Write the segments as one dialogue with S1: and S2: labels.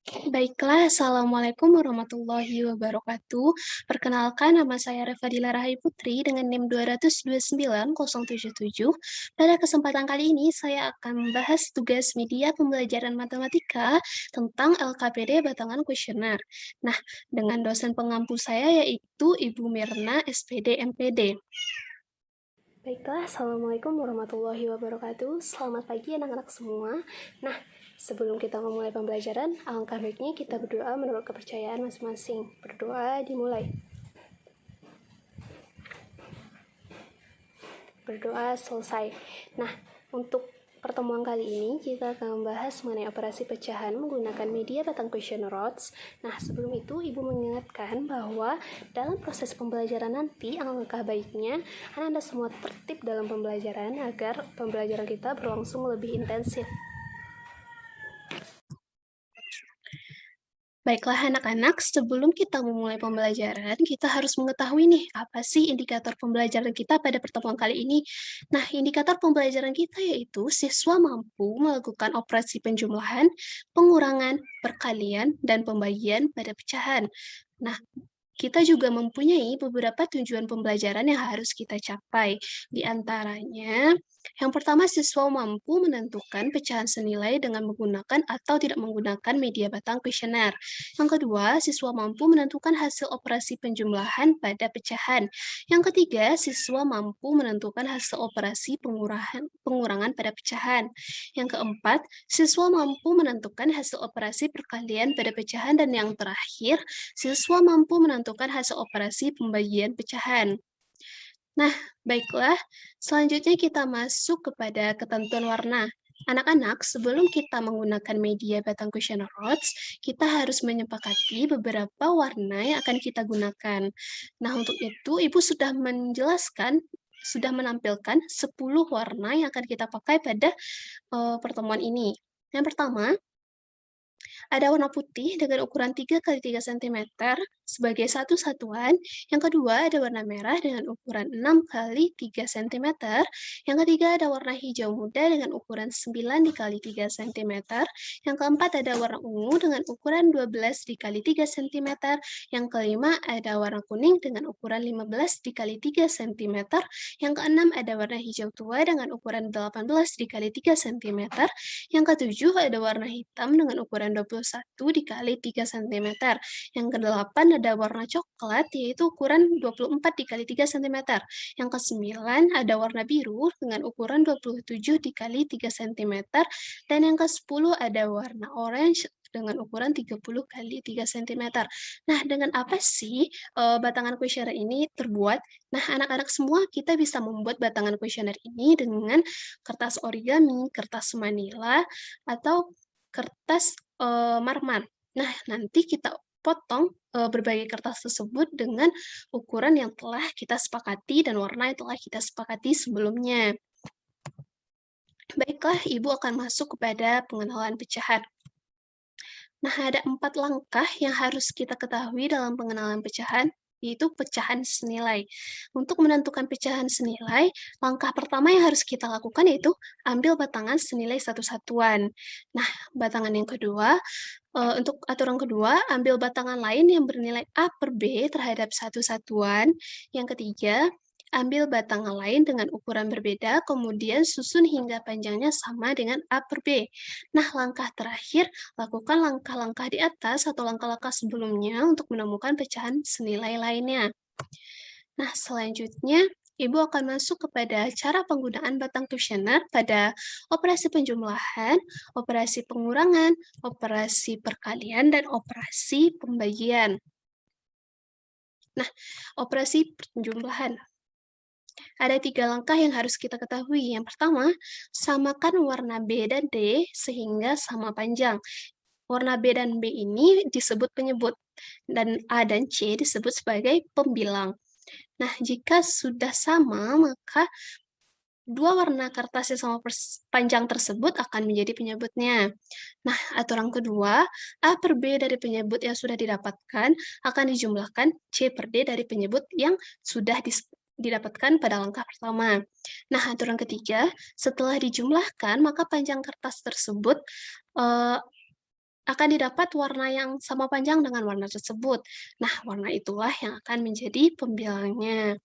S1: Baiklah, Assalamualaikum warahmatullahi wabarakatuh. Perkenalkan, nama saya Revadila Rahai Putri dengan NIM 229.077. Pada kesempatan kali ini, saya akan membahas tugas media pembelajaran matematika tentang LKPD Batangan Kuesioner. Nah, dengan dosen pengampu saya yaitu Ibu Mirna, SPD MPD. Baiklah, Assalamualaikum warahmatullahi wabarakatuh. Selamat pagi anak-anak semua. Nah, sebelum kita memulai pembelajaran, alangkah baiknya kita berdoa menurut kepercayaan masing-masing. Berdoa dimulai. Berdoa selesai. Nah, untuk pertemuan kali ini kita akan membahas mengenai operasi pecahan menggunakan media batang question rods. Nah, sebelum itu Ibu mengingatkan bahwa dalam proses pembelajaran nanti alangkah baiknya Anda semua tertib dalam pembelajaran agar pembelajaran kita berlangsung lebih intensif. Baiklah anak-anak, sebelum kita memulai pembelajaran, kita harus mengetahui nih, apa sih indikator pembelajaran kita pada pertemuan kali ini. Nah, indikator pembelajaran kita yaitu siswa mampu melakukan operasi penjumlahan, pengurangan, perkalian, dan pembagian pada pecahan. Nah, kita juga mempunyai beberapa tujuan pembelajaran yang harus kita capai. Di antaranya, yang pertama siswa mampu menentukan pecahan senilai dengan menggunakan atau tidak menggunakan media batang kuesioner. Yang kedua, siswa mampu menentukan hasil operasi penjumlahan pada pecahan. Yang ketiga, siswa mampu menentukan hasil operasi pengurangan pada pecahan. Yang keempat, siswa mampu menentukan hasil operasi perkalian pada pecahan. Dan yang terakhir, siswa mampu menentukan hasil operasi pembagian pecahan. Nah, baiklah, selanjutnya kita masuk kepada ketentuan warna. Anak-anak, sebelum kita menggunakan media batang question rods, kita harus menyepakati beberapa warna yang akan kita gunakan. Nah, untuk itu, Ibu sudah menjelaskan, sudah menampilkan 10 warna yang akan kita pakai pada pertemuan ini. Yang pertama, ada warna putih dengan ukuran 3 kali 3 cm sebagai satu satuan. Yang kedua, ada warna merah dengan ukuran 6 kali 3 cm. Yang ketiga, ada warna hijau muda dengan ukuran 9 dikali 3 cm. Yang keempat, ada warna ungu dengan ukuran 12 dikali 3 cm. Yang kelima, ada warna kuning dengan ukuran 15 dikali 3 cm. Yang keenam, ada warna hijau tua dengan ukuran 18 dikali 3 cm. Yang ketujuh, ada warna hitam dengan ukuran 21 dikali 3 cm. Yang kedelapan, ada warna coklat, yaitu ukuran 24 dikali 3 cm. Yang kesembilan, ada warna biru dengan ukuran 27 dikali 3 cm. Dan yang kesepuluh, ada warna orange dengan ukuran 30 kali 3 cm. Nah, dengan apa sih batangan kuesioner ini terbuat? Nah, anak-anak semua kita bisa membuat batangan kuesioner ini dengan kertas origami, kertas manila, atau kertas marmer. Nah, nanti kita potong berbagai kertas tersebut dengan ukuran yang telah kita sepakati dan warna yang telah kita sepakati sebelumnya. Baiklah, Ibu akan masuk kepada pengenalan pecahan. Nah, ada 4 langkah yang harus kita ketahui dalam pengenalan pecahan, yaitu pecahan senilai. Untuk menentukan pecahan senilai, langkah pertama yang harus kita lakukan yaitu ambil batangan senilai satu satuan. Nah, batangan yang kedua, untuk aturan kedua, ambil batangan lain yang bernilai A per B terhadap satu satuan. Yang ketiga, ambil batangan lain dengan ukuran berbeda, kemudian susun hingga panjangnya sama dengan A per B. Nah, langkah terakhir, lakukan langkah-langkah di atas atau langkah-langkah sebelumnya untuk menemukan pecahan senilai lainnya. Nah, selanjutnya Ibu akan masuk kepada cara penggunaan batang kuesioner pada operasi penjumlahan, operasi pengurangan, operasi perkalian, dan operasi pembagian. Nah, operasi penjumlahan. Ada 3 langkah yang harus kita ketahui. Yang pertama, samakan warna B dan D sehingga sama panjang. Warna B dan B ini disebut penyebut, dan A dan C disebut sebagai pembilang. Nah, jika sudah sama, maka dua warna kertas yang sama panjang tersebut akan menjadi penyebutnya. Nah, aturan kedua, A per B dari penyebut yang sudah didapatkan akan dijumlahkan C per D dari penyebut yang sudah didapatkan pada langkah pertama. Nah, aturan ketiga, setelah dijumlahkan, maka panjang kertas tersebut akan didapat warna yang sama panjang dengan warna tersebut. Nah, warna itulah yang akan menjadi pembilangnya.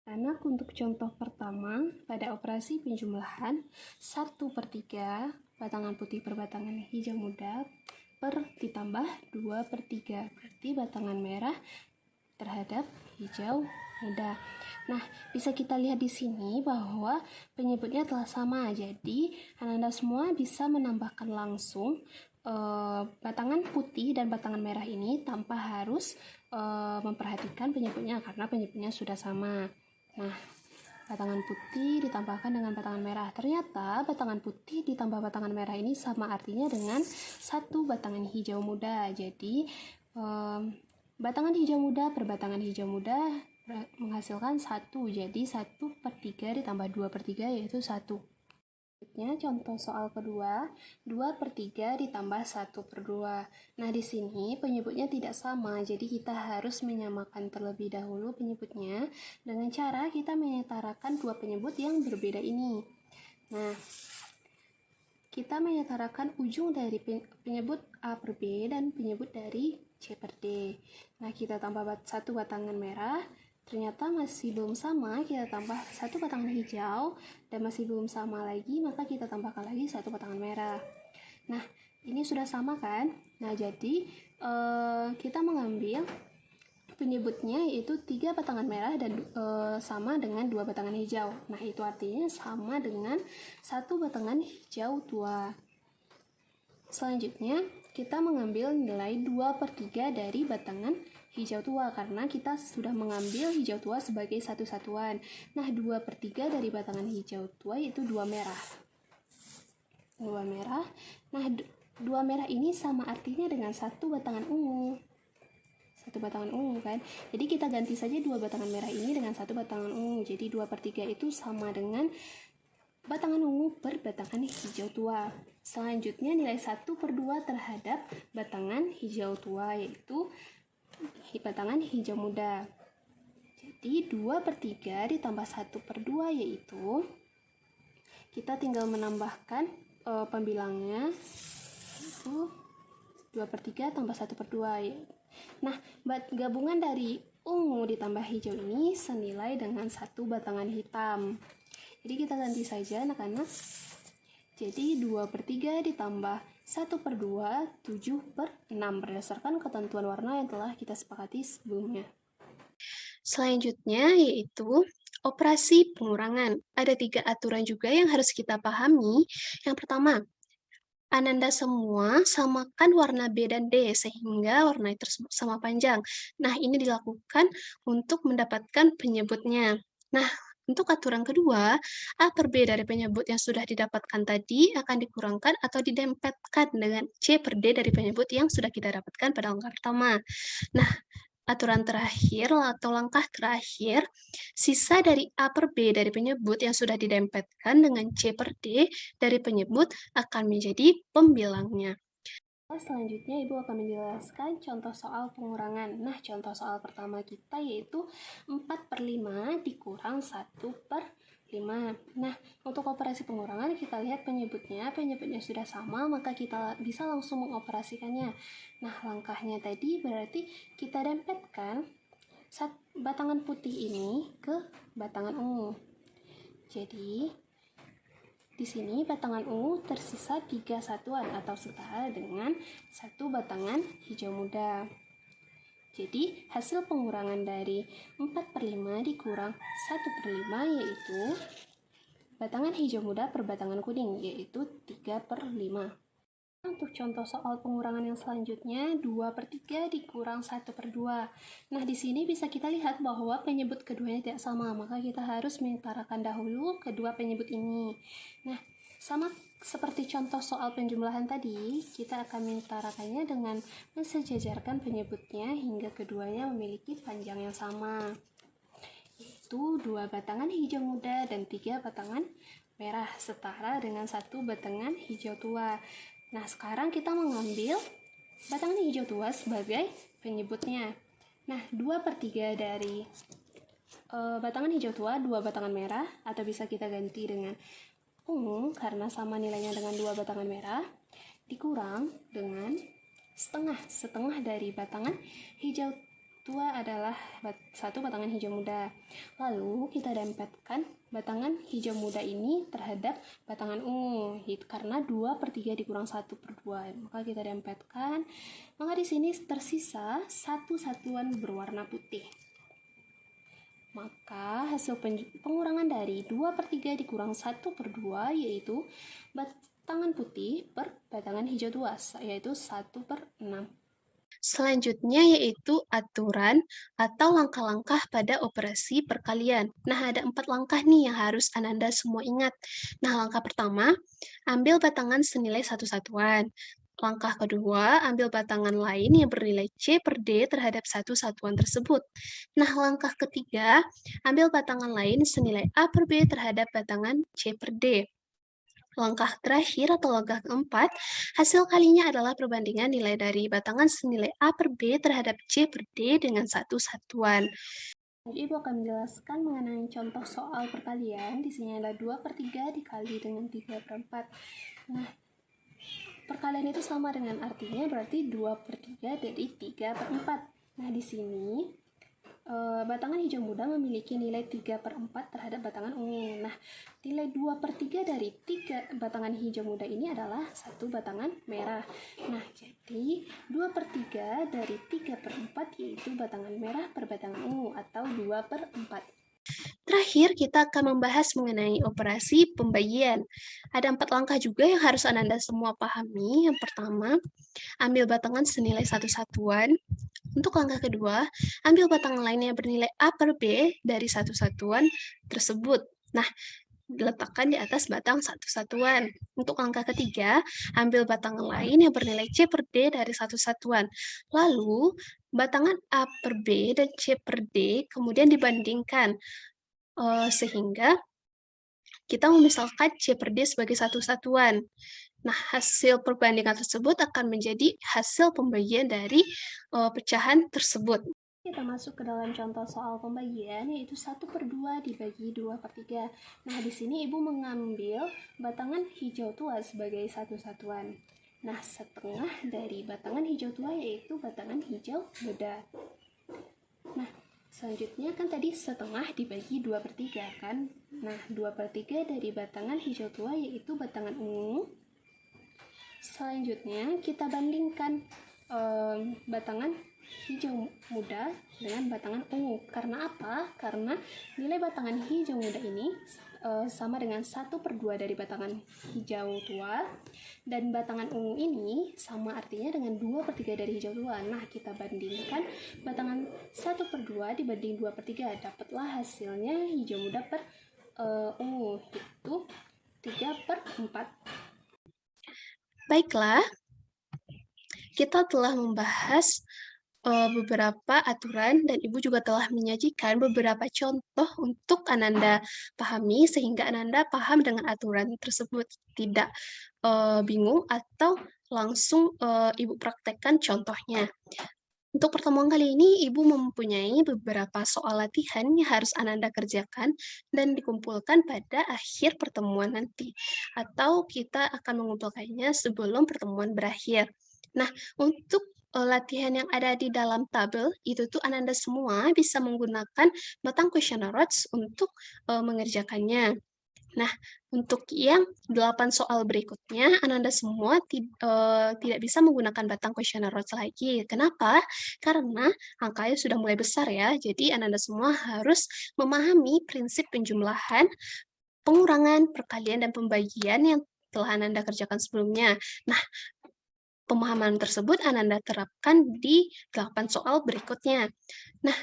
S1: Anak untuk contoh pertama, pada operasi penjumlahan 1/3 batangan putih per batangan hijau muda ditambah 2/3, berarti batangan merah terhadap hijau muda. Nah, bisa kita lihat di sini bahwa penyebutnya telah sama, jadi Anda semua bisa menambahkan langsung batangan putih dan batangan merah ini tanpa harus memperhatikan penyebutnya karena penyebutnya sudah sama. Nah, batangan putih ditambahkan dengan batangan merah. Ternyata batangan putih ditambah batangan merah ini sama artinya dengan satu batangan hijau muda. Jadi batangan hijau muda per batangan hijau muda menghasilkan 1. Jadi 1/3 ditambah 2/3 yaitu 1. Selanjutnya, contoh soal kedua, 2/3 ditambah 1/2. Nah, di sini penyebutnya tidak sama, jadi kita harus menyamakan terlebih dahulu penyebutnya dengan cara kita menyetarakan dua penyebut yang berbeda ini. Nah, kita menyetarakan ujung dari penyebut A per B dan penyebut dari C per D. Nah, kita tambah satu batangan merah, ternyata masih belum sama, kita tambah satu batangan hijau, dan masih belum sama lagi, maka kita tambahkan lagi satu batangan merah. Nah, ini sudah sama kan? Nah, jadi kita mengambil penyebutnya yaitu 3 batangan merah dan sama dengan 2 batangan hijau. Nah, itu artinya sama dengan 1 batangan hijau tua. Selanjutnya, kita mengambil nilai 2/3 dari batangan hijau tua karena kita sudah mengambil hijau tua sebagai satu satuan. Nah, 2/3 dari batangan hijau tua yaitu 2 merah. 2 merah. Nah, 2 merah ini sama artinya dengan satu batangan ungu. Satu batangan ungu kan. Jadi kita ganti saja 2 batangan merah ini dengan satu batangan ungu. Jadi 2/3 itu sama dengan batangan ungu per batangan hijau tua. Selanjutnya nilai 1/2 terhadap batangan hijau tua yaitu batangan hijau muda. Jadi 2/3 ditambah 1/2 yaitu kita tinggal menambahkan pembilangnya itu 2/3 tambah 1/2. Nah, gabungan dari ungu ditambah hijau ini senilai dengan satu batangan hitam. Jadi kita ganti saja anak-anak. Jadi 2/3 ditambah 1/2, 7/6 berdasarkan ketentuan warna yang telah kita sepakati sebelumnya. Selanjutnya yaitu operasi pengurangan. Ada 3 aturan juga yang harus kita pahami. Yang pertama, Ananda semua samakan warna B dan D sehingga warna tersebut sama panjang. Nah, ini dilakukan untuk mendapatkan penyebutnya. Nah, untuk aturan kedua, A per B dari penyebut yang sudah didapatkan tadi akan dikurangkan atau didempetkan dengan C per D dari penyebut yang sudah kita dapatkan pada langkah pertama. Nah, aturan terakhir atau langkah terakhir, sisa dari A per B dari penyebut yang sudah didempetkan dengan C per D dari penyebut akan menjadi pembilangnya. Selanjutnya, Ibu akan menjelaskan contoh soal pengurangan. Nah, contoh soal pertama kita yaitu 4/5 dikurang 1/5. Nah, untuk operasi pengurangan kita lihat penyebutnya sudah sama, maka kita bisa langsung mengoperasikannya. Nah, langkahnya tadi berarti kita dempetkan batangan putih ini ke batangan ungu. Jadi, di sini batangan ungu tersisa 3 satuan atau setara dengan 1 batangan hijau muda. Jadi hasil pengurangan dari 4/5 dikurang 1/5 yaitu batangan hijau muda per batangan kuning yaitu 3/5. Untuk contoh soal pengurangan yang selanjutnya 2/3 dikurang 1/2. Nah, di sini bisa kita lihat bahwa penyebut keduanya tidak sama, maka kita harus menyetarakan dahulu kedua penyebut ini. Nah, sama seperti contoh soal penjumlahan tadi, kita akan menyetarakannya dengan mensejajarkan penyebutnya hingga keduanya memiliki panjang yang sama, yaitu 2 batangan hijau muda dan 3 batangan merah setara dengan 1 batangan hijau tua. Nah, sekarang kita mengambil batangan hijau tua sebagai penyebutnya. Nah, 2/3 dari batangan hijau tua, 2 batangan merah, atau bisa kita ganti dengan ungu karena sama nilainya dengan 2 batangan merah, dikurang dengan setengah dari batangan hijau tua adalah satu batangan hijau muda. Lalu kita dempetkan batangan hijau muda ini terhadap batangan ungu, karena 2/3 dikurang 1/2. Maka kita dempetkan, maka di sini tersisa satu satuan berwarna putih. Maka hasil pengurangan dari 2/3 dikurang 1/2 yaitu batangan putih per batangan hijau tua, yaitu 1/6. Selanjutnya yaitu aturan atau langkah-langkah pada operasi perkalian. Nah, ada 4 langkah nih yang harus Ananda semua ingat. Nah, langkah pertama, ambil batangan senilai satu satuan. Langkah kedua, ambil batangan lain yang bernilai C/D terhadap satu satuan tersebut. Nah, langkah ketiga, ambil batangan lain senilai A/B terhadap batangan C/D. Langkah terakhir atau langkah keempat, hasil kalinya adalah perbandingan nilai dari batangan senilai A/B terhadap C/D dengan satu satuan. Ibu akan menjelaskan mengenai contoh soal perkalian. Di sini ada 2/3 dikali dengan 3/4. Nah, perkalian itu sama dengan artinya berarti 2/3 dari 3/4. Nah, di sini batangan hijau muda memiliki nilai 3/4 terhadap batangan ungu. Nah, nilai 2/3 dari 3 batangan hijau muda ini adalah satu batangan merah. Nah, jadi 2/3 dari 3/4 yaitu batangan merah per batangan ungu atau 2/4. Terakhir, kita akan membahas mengenai operasi pembagian. Ada 4 langkah juga yang harus Ananda semua pahami. Yang pertama, ambil batangan senilai satu satuan. Untuk langkah kedua, ambil batangan lainnya bernilai A/B dari satu satuan tersebut. Nah, diletakkan di atas batang satu satuan. Untuk langkah ketiga, ambil batangan lain yang bernilai C/D dari satu satuan. Lalu, batangan A/B dan C/D kemudian dibandingkan, sehingga kita memisalkan C/D sebagai satu satuan. Nah, hasil perbandingan tersebut akan menjadi hasil pembagian dari pecahan tersebut. Kita masuk ke dalam contoh soal pembagian, yaitu 1/2 dibagi 2/3. Nah, di sini Ibu mengambil batangan hijau tua sebagai satu satuan. Nah, setengah dari batangan hijau tua yaitu batangan hijau muda. Nah, selanjutnya kan tadi setengah dibagi 2/3 kan? Nah, 2/3 dari batangan hijau tua yaitu batangan ungu. Selanjutnya kita bandingkan batangan hijau muda dengan batangan ungu. Karena apa? Karena nilai batangan hijau muda ini sama dengan 1/2 dari batangan hijau tua, dan batangan ungu ini sama artinya dengan 2/3 dari hijau tua. Nah, kita bandingkan batangan 1/2 dibanding 2/3, dapatlah hasilnya hijau muda per ungu, itu 3/4. Baiklah, kita telah membahas beberapa aturan dan Ibu juga telah menyajikan beberapa contoh untuk Ananda pahami sehingga Ananda paham dengan aturan tersebut, tidak bingung atau langsung Ibu praktekkan contohnya. Untuk pertemuan kali ini, Ibu mempunyai beberapa soal latihan yang harus Ananda kerjakan dan dikumpulkan pada akhir pertemuan nanti, atau kita akan mengumpulkannya sebelum pertemuan berakhir. Nah, untuk latihan yang ada di dalam tabel, itu tuh Ananda semua bisa menggunakan batang questionnaires untuk mengerjakannya. Nah, untuk yang 8 soal berikutnya, Ananda semua tidak bisa menggunakan batang questionnaires lagi. Kenapa? Karena angkanya sudah mulai besar ya, jadi Ananda semua harus memahami prinsip penjumlahan, pengurangan, perkalian, dan pembagian yang telah Ananda kerjakan sebelumnya. Nah, pemahaman tersebut Ananda terapkan di 8 soal berikutnya. Nah,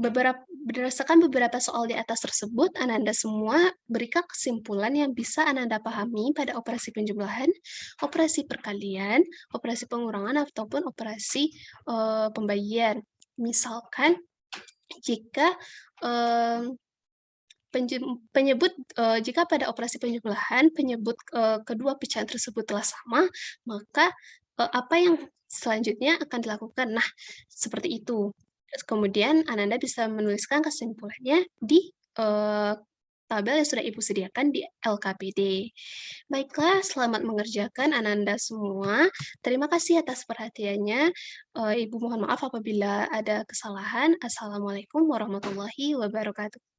S1: berdasarkan beberapa soal di atas tersebut, Ananda semua berikan kesimpulan yang bisa Ananda pahami pada operasi penjumlahan, operasi perkalian, operasi pengurangan, ataupun operasi pembagian. Misalkan, jika jika pada operasi penjumlahan penyebut kedua pecahan tersebut telah sama, maka apa yang selanjutnya akan dilakukan? Nah, seperti itu. Kemudian Ananda bisa menuliskan kesimpulannya di tabel yang sudah Ibu sediakan di LKPD. Baiklah, selamat mengerjakan Ananda semua. Terima kasih atas perhatiannya. Ibu mohon maaf apabila ada kesalahan. Assalamualaikum warahmatullahi wabarakatuh.